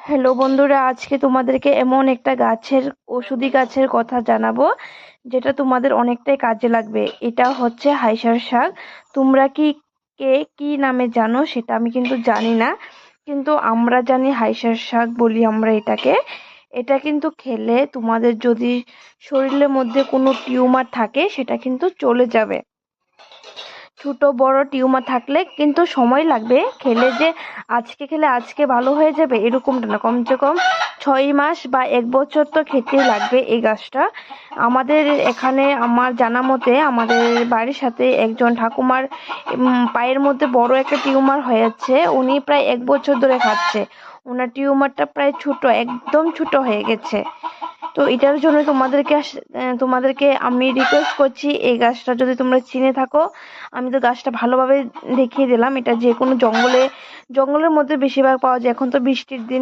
Hello বন্ধুরা, আজকে তোমাদেরকে এমন একটা ওষুধি গাছের কথা জানাবো যেটা তোমাদের অনেকটাই কাজে লাগবে। এটা হচ্ছে হাইসার শাক। তোমরা কে কি নামে জানো সেটা আমি কিন্তু জানি না, কিন্তু আমরা জানি হাইসার শাক বলি আমরা এটাকে। এটা কিন্তু খেলে তোমাদের যদি শরীরের মধ্যে কোনো টিউমার থাকে সেটা কিন্তু চলে যাবে। ছোট বড় টিউমার থাকলে কিন্তু সময় লাগবে, খেলে আজকে ভালো হয়ে যাবে এরকমটা না, কমসে কম 6 মাস বা 1 বছর তো খেতেই লাগবে এই গাছটা। আমাদের এখানে আমার জানা মতে আমাদের বাড়ির সাথে একজন ঠাকুমার পায়ের মধ্যে বড় একটা টিউমার হয়েছে, উনি প্রায় 1 বছর ধরে খাচ্ছে। ওনার টিউমারটা প্রায় ছোট, একদম ছোট হয়ে গেছে। তো এটার জন্য তোমাদেরকে আমি রিকোয়েস্ট করছি, এই গাছটা যদি তোমরা চিনে থাকো। আমি তো গাছটা ভালোভাবে দেখিয়ে দিলাম, এটা যে কোনো জঙ্গলের মধ্যে বেশিরভাগ পাওয়া যায়, এখন তো বৃষ্টির দিন।